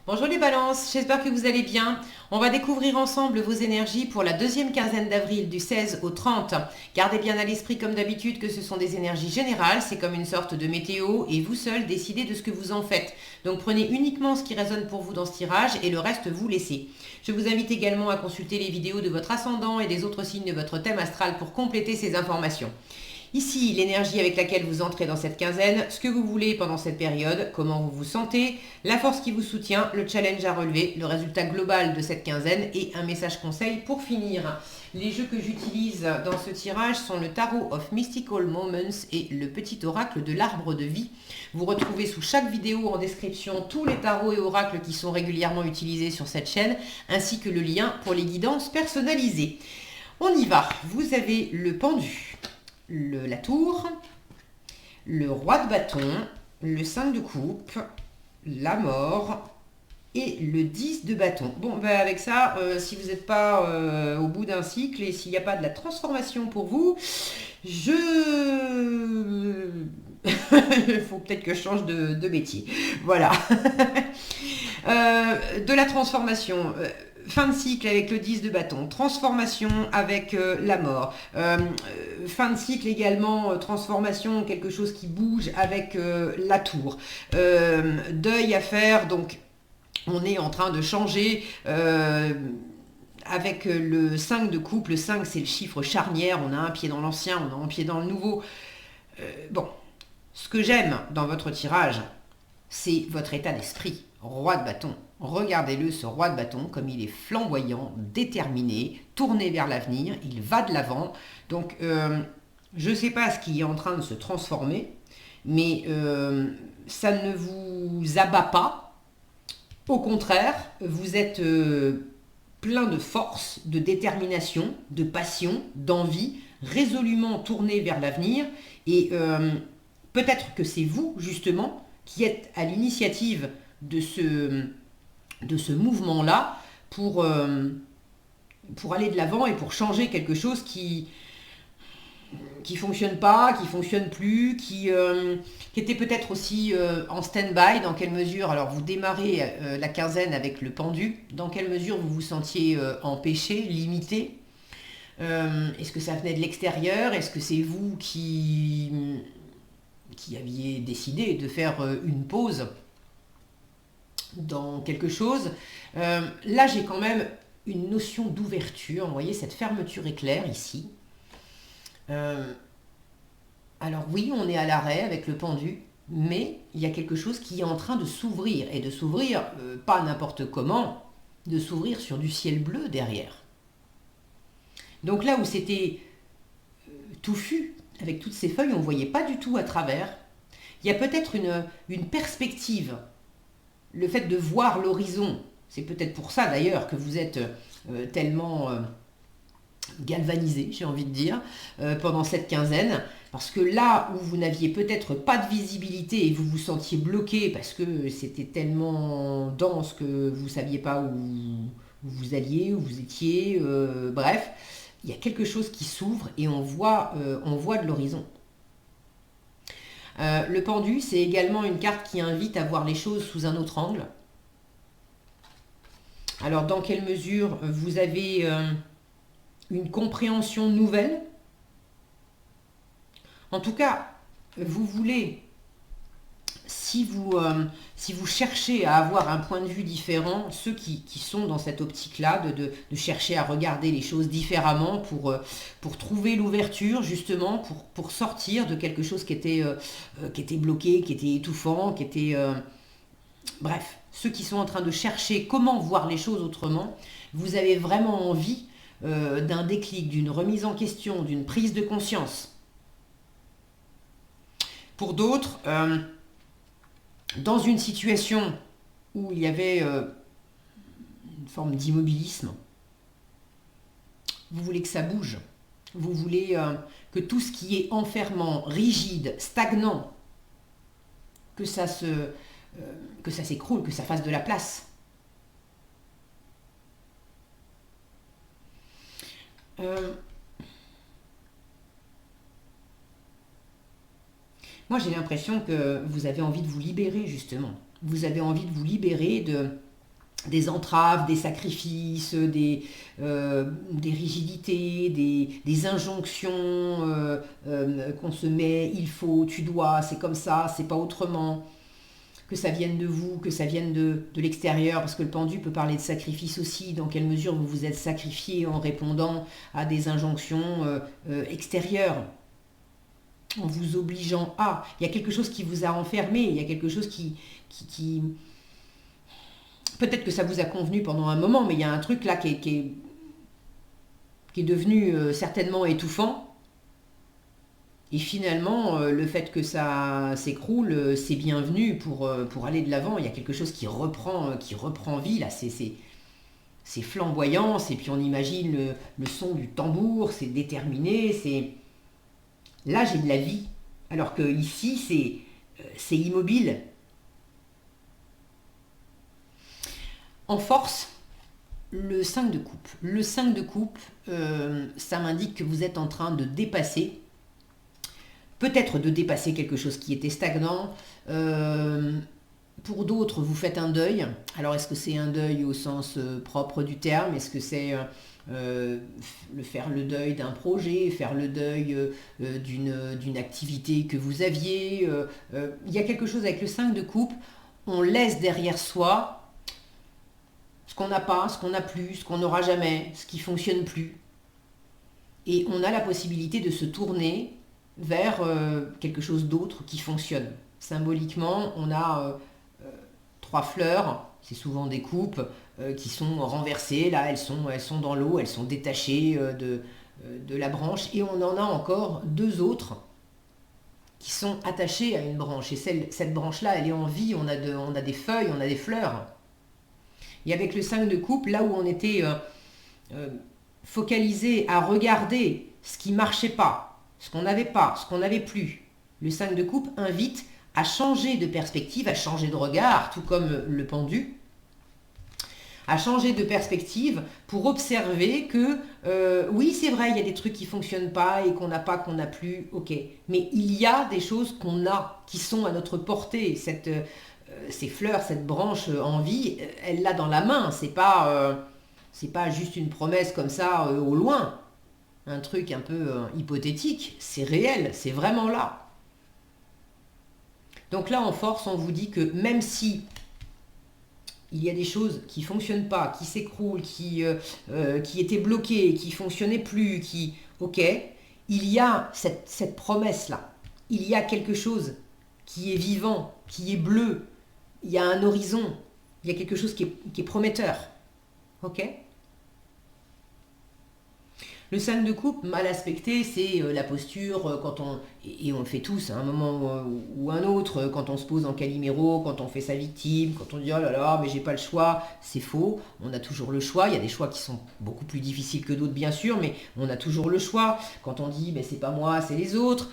Bonjour les balances, j'espère que vous allez bien. On va découvrir ensemble vos énergies pour la deuxième quinzaine d'avril du 16 au 30. Gardez bien à l'esprit comme d'habitude que ce sont des énergies générales, c'est comme une sorte de météo et vous seul décidez de ce que vous en faites. Donc prenez uniquement ce qui résonne pour vous dans ce tirage et le reste vous laissez. Je vous invite également à consulter les vidéos de votre ascendant et des autres signes de votre thème astral pour compléter ces informations. Ici, l'énergie avec laquelle vous entrez dans cette quinzaine, ce que vous voulez pendant cette période, comment vous vous sentez, la force qui vous soutient, le challenge à relever, le résultat global de cette quinzaine et un message conseil pour finir. Les jeux que j'utilise dans ce tirage sont le Tarot of Mystical Moments et le petit oracle de l'arbre de vie. Vous retrouvez sous chaque vidéo en description tous les tarots et oracles qui sont régulièrement utilisés sur cette chaîne, ainsi que le lien pour les guidances personnalisées. On y va, vous avez le pendu. La tour, le roi de bâton, le 5 de coupe, la mort et le 10 de bâton. Bon, ben avec ça, si vous n'êtes pas au bout d'un cycle et s'il n'y a pas de la transformation pour vous, il faut peut-être que je change de métier. Voilà. De la transformation. Fin de cycle avec le 10 de bâton, transformation avec la mort, fin de cycle également, transformation, quelque chose qui bouge avec la tour, deuil à faire, donc on est en train de changer avec le 5 de coupe. Le 5 c'est le chiffre charnière, on a un pied dans l'ancien, on a un pied dans le nouveau. Bon, ce que j'aime dans votre tirage, c'est votre état d'esprit, roi de bâton. Regardez-le, ce roi de bâton, comme il est flamboyant, déterminé, tourné vers l'avenir, il va de l'avant. Donc, je ne sais pas ce qui est en train de se transformer, mais ça ne vous abat pas. Au contraire, vous êtes plein de force, de détermination, de passion, d'envie, résolument tourné vers l'avenir. Et peut-être que c'est vous, justement, qui êtes à l'initiative de ce mouvement-là pour aller de l'avant et pour changer quelque chose qui fonctionne pas, qui fonctionne plus, qui était peut-être aussi en stand-by. Dans quelle mesure, alors vous démarrez la quinzaine avec le pendu, dans quelle mesure vous vous sentiez empêché, limité. Est-ce que ça venait de l'extérieur? Est-ce que c'est vous qui aviez décidé de faire une pause dans quelque chose? Là, j'ai quand même une notion d'ouverture. Vous voyez, cette fermeture éclair ici. Alors oui, on est à l'arrêt avec le pendu, mais il y a quelque chose qui est en train de s'ouvrir. Et de s'ouvrir, pas n'importe comment, de s'ouvrir sur du ciel bleu derrière. Donc là où c'était touffu, avec toutes ces feuilles, on ne voyait pas du tout à travers. Il y a peut-être une perspective. Le fait de voir l'horizon, c'est peut-être pour ça d'ailleurs que vous êtes tellement galvanisé, j'ai envie de dire, pendant cette quinzaine, parce que là où vous n'aviez peut-être pas de visibilité et vous vous sentiez bloqué parce que c'était tellement dense que vous ne saviez pas où vous alliez, où vous étiez, bref, il y a quelque chose qui s'ouvre et on voit de l'horizon. Le pendu, c'est également une carte qui invite à voir les choses sous un autre angle. Alors, dans quelle mesure vous avez une compréhension nouvelle? En tout cas, vous voulez, si vous cherchez à avoir un point de vue différent, ceux qui sont dans cette optique-là, de chercher à regarder les choses différemment pour trouver l'ouverture, justement, pour sortir de quelque chose qui était bloqué, qui était étouffant, qui était... bref, ceux qui sont en train de chercher comment voir les choses autrement, vous avez vraiment envie d'un déclic, d'une remise en question, d'une prise de conscience. Pour d'autres, dans une situation où il y avait une forme d'immobilisme, vous voulez que ça bouge. Vous voulez que tout ce qui est enfermant, rigide, stagnant, que ça s'écroule, que ça fasse de la place. Moi, j'ai l'impression que vous avez envie de vous libérer, justement. Vous avez envie de vous libérer des entraves, des sacrifices, des rigidités, des injonctions qu'on se met, il faut, tu dois, c'est comme ça, c'est pas autrement, que ça vienne de vous, que ça vienne de l'extérieur, parce que le pendu peut parler de sacrifice aussi, dans quelle mesure vous vous êtes sacrifié en répondant à des injonctions extérieures, en vous obligeant à. Il y a quelque chose qui vous a enfermé, il y a quelque chose qui peut-être que ça vous a convenu pendant un moment, mais il y a un truc là qui est devenu certainement étouffant. Et finalement, le fait que ça s'écroule, c'est bienvenu pour aller de l'avant. Il y a quelque chose qui reprend vie, là, c'est flamboyant, et puis on imagine le son du tambour, c'est déterminé, là j'ai de la vie. Alors que ici, c'est immobile. En force, le 5 de coupe. Le 5 de coupe, ça m'indique que vous êtes en train de dépasser, peut-être de dépasser quelque chose qui était stagnant. Pour d'autres, vous faites un deuil. Alors, est-ce que c'est un deuil au sens propre du terme? Est-ce que c'est faire le deuil d'un projet, faire le deuil d'une activité que vous aviez? Il y a quelque chose avec le 5 de coupe. On laisse derrière soi ce qu'on n'a pas, ce qu'on n'a plus, ce qu'on n'aura jamais, ce qui ne fonctionne plus. Et on a la possibilité de se tourner vers quelque chose d'autre qui fonctionne. Symboliquement, on a 3 fleurs, c'est souvent des coupes, qui sont renversées. Là, elles sont dans l'eau, elles sont détachées de la branche. Et on en a encore 2 autres qui sont attachées à une branche. Et cette branche-là, elle est en vie, on a des feuilles, on a des fleurs. Et avec le 5 de coupe, là où on était focalisé à regarder ce qui ne marchait pas, ce qu'on n'avait pas, ce qu'on n'avait plus, le 5 de coupe invite à changer de perspective, à changer de regard, tout comme le pendu, à changer de perspective pour observer que, oui, c'est vrai, il y a des trucs qui ne fonctionnent pas et qu'on n'a pas, qu'on n'a plus, ok. Mais il y a des choses qu'on a, qui sont à notre portée. Ces fleurs, cette branche en vie, elle l'a dans la main. C'est pas juste une promesse comme ça au loin. Un truc un peu hypothétique. C'est réel, c'est vraiment là. Donc là, en force, on vous dit que même si il y a des choses qui ne fonctionnent pas, qui s'écroulent, qui étaient bloquées, qui ne fonctionnaient plus, ok, il y a cette promesse-là. Il y a quelque chose qui est vivant, qui est bleu. Il y a un horizon. Il y a quelque chose qui est prometteur. Ok ? Le 5 de coupe, mal aspecté, c'est la posture quand et on le fait tous à un moment ou un autre, quand on se pose en caliméro, quand on fait sa victime, quand on dit oh là là, mais j'ai pas le choix, c'est faux, on a toujours le choix, il y a des choix qui sont beaucoup plus difficiles que d'autres bien sûr, mais on a toujours le choix. Quand on dit mais c'est pas moi, c'est les autres,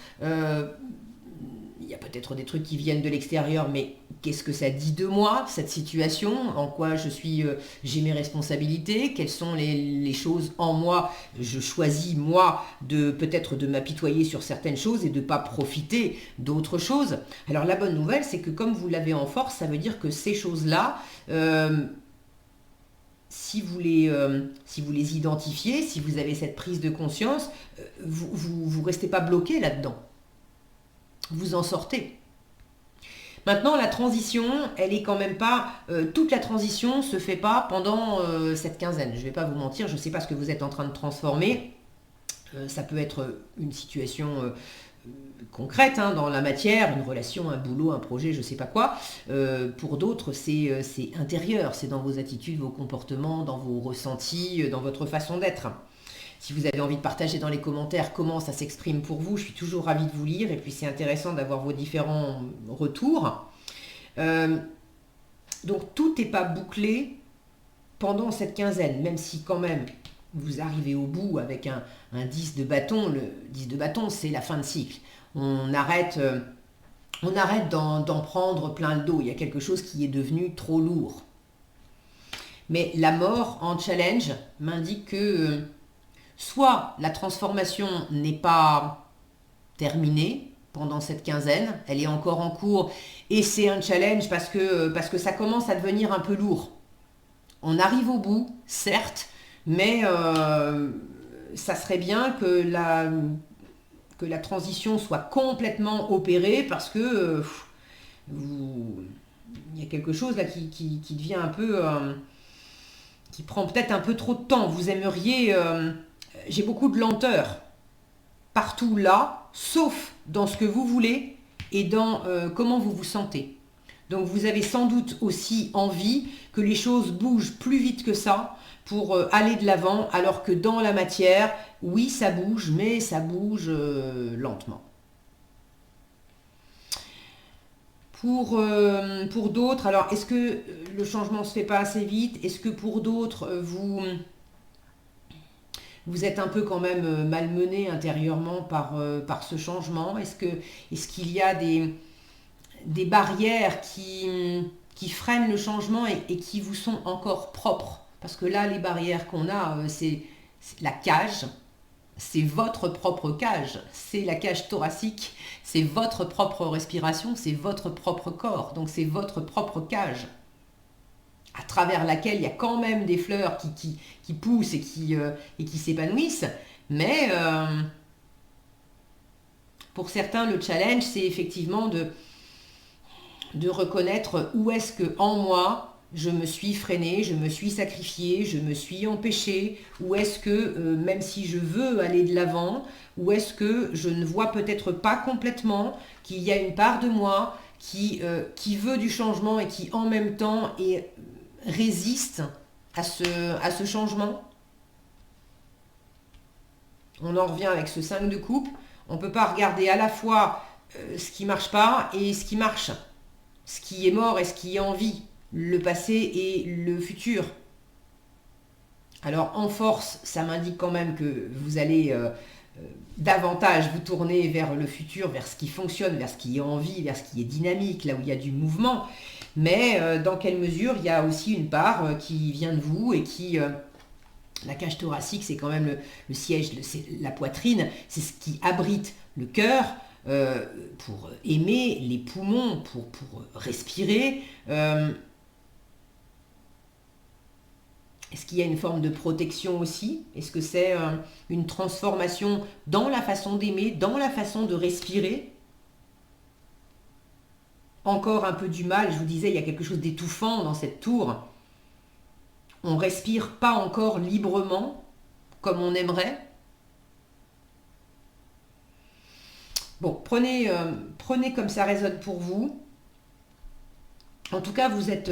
il y a peut-être des trucs qui viennent de l'extérieur, mais qu'est-ce que ça dit de moi, cette situation? En quoi j'ai mes responsabilités? Quelles sont les choses en moi? Je choisis, moi, peut-être de m'apitoyer sur certaines choses et de ne pas profiter d'autres choses. Alors la bonne nouvelle, c'est que comme vous l'avez en force, ça veut dire que ces choses-là, si vous les identifiez, si vous avez cette prise de conscience, vous restez pas bloqué là-dedans. Vous en sortez. Maintenant, la transition, elle est quand même pas... toute la transition se fait pas pendant cette quinzaine. Je ne vais pas vous mentir, je ne sais pas ce que vous êtes en train de transformer. Ça peut être une situation concrète dans la matière, une relation, un boulot, un projet, je ne sais pas quoi. Pour d'autres, c'est intérieur, c'est dans vos attitudes, vos comportements, dans vos ressentis, dans votre façon d'être. Si vous avez envie de partager dans les commentaires comment ça s'exprime pour vous, je suis toujours ravie de vous lire et puis c'est intéressant d'avoir vos différents retours. Donc tout n'est pas bouclé pendant cette quinzaine, même si quand même vous arrivez au bout avec un 10 de bâton. Le 10 de bâton, c'est la fin de cycle. On arrête d'en prendre plein le dos. Il y a quelque chose qui est devenu trop lourd. Mais la mort en challenge m'indique que soit la transformation n'est pas terminée pendant cette quinzaine, elle est encore en cours et c'est un challenge parce que ça commence à devenir un peu lourd. On arrive au bout, certes, mais ça serait bien que la transition soit complètement opérée parce que il y a quelque chose là qui devient un peu... qui prend peut-être un peu trop de temps. Vous aimeriez... j'ai beaucoup de lenteur partout là, sauf dans ce que vous voulez et dans comment vous vous sentez. Donc vous avez sans doute aussi envie que les choses bougent plus vite que ça pour aller de l'avant, alors que dans la matière, oui, ça bouge, mais ça bouge lentement. Pour d'autres, alors est-ce que le changement ne se fait pas assez vite? Est-ce que pour d'autres, vous êtes un peu quand même malmené intérieurement par ce changement? Est-ce qu'il y a des barrières qui freinent le changement et qui vous sont encore propres? Parce que là, les barrières qu'on a, c'est la cage, c'est votre propre cage, c'est la cage thoracique, c'est votre propre respiration, c'est votre propre corps, donc c'est votre propre cage, à travers laquelle il y a quand même des fleurs qui poussent et qui s'épanouissent, mais pour certains, le challenge, c'est effectivement de reconnaître où est-ce que en moi je me suis freiné, je me suis sacrifié, je me suis empêché, où est-ce que même si je veux aller de l'avant, où est-ce que je ne vois peut-être pas complètement qu'il y a une part de moi qui veut du changement et qui en même temps résiste à ce changement. On en revient avec ce 5 de coupe. On ne peut pas regarder à la fois ce qui ne marche pas et ce qui marche. Ce qui est mort et ce qui est en vie, le passé et le futur. Alors en force, ça m'indique quand même que vous allez davantage vous tourner vers le futur, vers ce qui fonctionne, vers ce qui est en vie, vers ce qui est dynamique, là où il y a du mouvement. Mais dans quelle mesure il y a aussi une part qui vient de vous et qui... la cage thoracique, c'est quand même le siège, c'est la poitrine, c'est ce qui abrite le cœur, pour aimer, les poumons, pour respirer. Est-ce qu'il y a une forme de protection aussi? Est-ce que c'est une transformation dans la façon d'aimer, dans la façon de respirer? Encore un peu du mal, je vous disais, il y a quelque chose d'étouffant dans cette tour. On ne respire pas encore librement, comme on aimerait. Bon, prenez comme ça résonne pour vous. En tout cas, vous êtes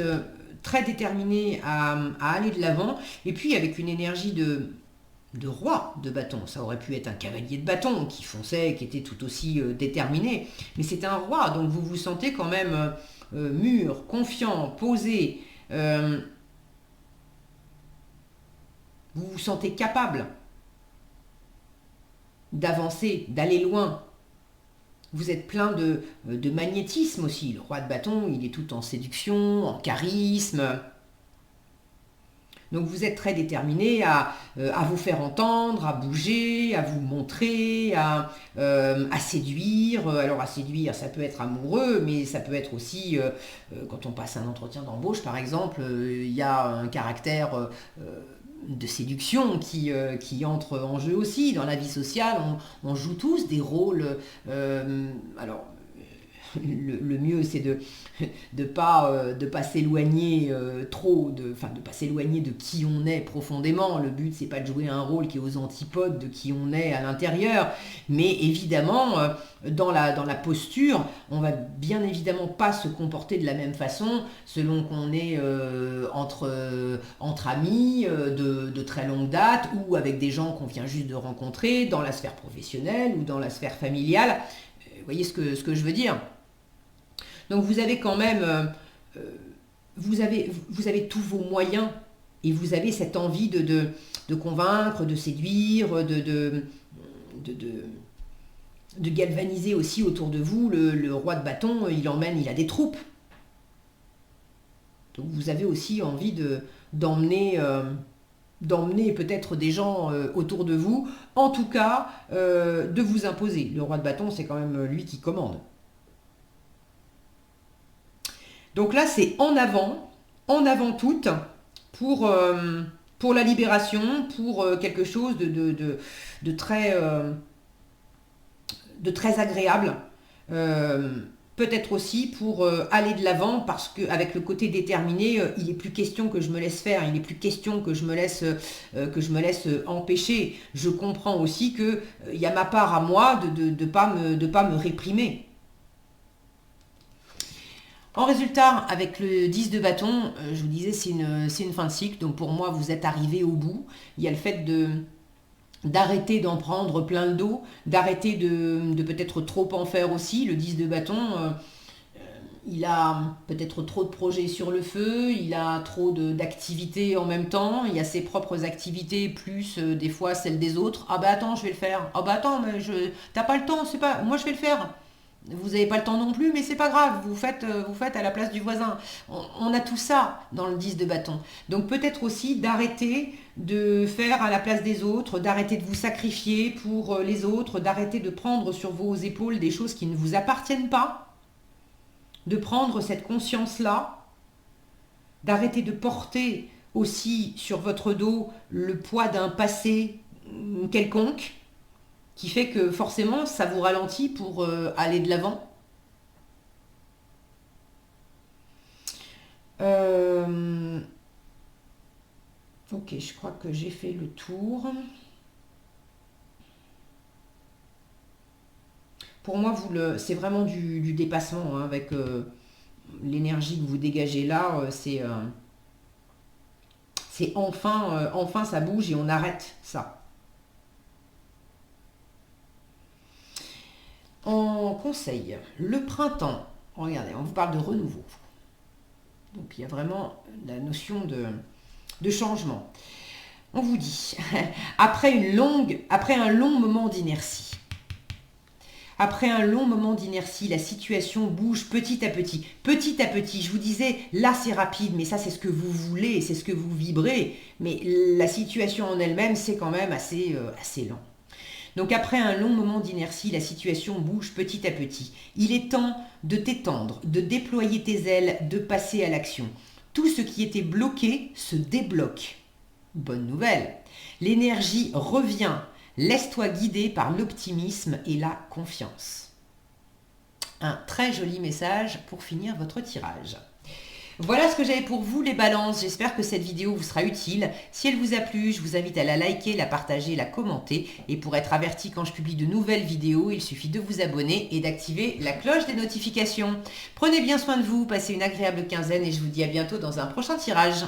très déterminé à aller de l'avant. Et puis, avec une énergie de roi de bâton. Ça aurait pu être un cavalier de bâton qui fonçait, qui était tout aussi déterminé. Mais c'est un roi, donc vous vous sentez quand même mûr, confiant, posé. Vous vous sentez capable d'avancer, d'aller loin. Vous êtes plein de magnétisme aussi. Le roi de bâton, il est tout en séduction, en charisme. Donc vous êtes très déterminé à vous faire entendre, à bouger, à vous montrer, à séduire. Alors à séduire, ça peut être amoureux, mais ça peut être aussi, quand on passe un entretien d'embauche par exemple, il y a un caractère de séduction qui entre en jeu aussi. Dans la vie sociale, on joue tous des rôles. Alors, le mieux, c'est de pas s'éloigner trop, de pas s'éloigner de qui on est profondément. Le but, c'est pas de jouer un rôle qui est aux antipodes de qui on est à l'intérieur. Mais évidemment, dans la posture, on va bien évidemment pas se comporter de la même façon selon qu'on est entre amis de très longue date ou avec des gens qu'on vient juste de rencontrer dans la sphère professionnelle ou dans la sphère familiale. Vous voyez ce que je veux dire? Donc vous avez quand même, vous avez tous vos moyens et vous avez cette envie de convaincre, de séduire, de galvaniser aussi autour de vous. Le roi de bâton, il a des troupes. Donc vous avez aussi envie d'emmener peut-être des gens autour de vous, en tout cas de vous imposer. Le roi de bâton, c'est quand même lui qui commande. Donc là, c'est en avant toute pour la libération, pour quelque chose de très, de très agréable. Peut-être aussi pour aller de l'avant, parce qu'avec le côté déterminé, il n'est plus question que je me laisse faire, il n'est plus question que je me laisse empêcher. Je comprends aussi qu'il y a ma part à moi de pas me réprimer. En résultat, avec le 10 de bâton, je vous disais, c'est une fin de cycle. Donc pour moi, vous êtes arrivé au bout. Il y a le fait d'arrêter d'en prendre plein le dos, d'arrêter de peut-être trop en faire aussi. Le 10 de bâton, il a peut-être trop de projets sur le feu, il a trop d'activités en même temps, il y a ses propres activités plus des fois celles des autres. Ah bah attends, je vais le faire. Ah bah attends, mais t'as pas le temps, c'est pas, moi je vais le faire. Vous n'avez pas le temps non plus, mais c'est pas grave, vous faites à la place du voisin. On a tout ça dans le 10 de bâton. Donc peut-être aussi d'arrêter de faire à la place des autres, d'arrêter de vous sacrifier pour les autres, d'arrêter de prendre sur vos épaules des choses qui ne vous appartiennent pas, de prendre cette conscience-là, d'arrêter de porter aussi sur votre dos le poids d'un passé quelconque, qui fait que forcément ça vous ralentit pour aller de l'avant. Ok, je crois que j'ai fait le tour. Pour moi, c'est vraiment du dépassement hein, avec l'énergie que vous dégagez là. C'est enfin ça bouge et on arrête ça. En conseil, le printemps, regardez, on vous parle de renouveau. Donc il y a vraiment la notion de changement. On vous dit, après un long moment d'inertie, la situation bouge petit à petit. Petit à petit, je vous disais, là c'est rapide, mais ça c'est ce que vous voulez, c'est ce que vous vibrez. Mais la situation en elle-même, c'est quand même assez lent. Donc après un long moment d'inertie, la situation bouge petit à petit. Il est temps de t'étendre, de déployer tes ailes, de passer à l'action. Tout ce qui était bloqué se débloque. Bonne nouvelle, l'énergie revient. Laisse-toi guider par l'optimisme et la confiance. Un très joli message pour finir votre tirage. Voilà ce que j'avais pour vous les balances, j'espère que cette vidéo vous sera utile. Si elle vous a plu, je vous invite à la liker, la partager, la commenter. Et pour être averti quand je publie de nouvelles vidéos, il suffit de vous abonner et d'activer la cloche des notifications. Prenez bien soin de vous, passez une agréable quinzaine et je vous dis à bientôt dans un prochain tirage.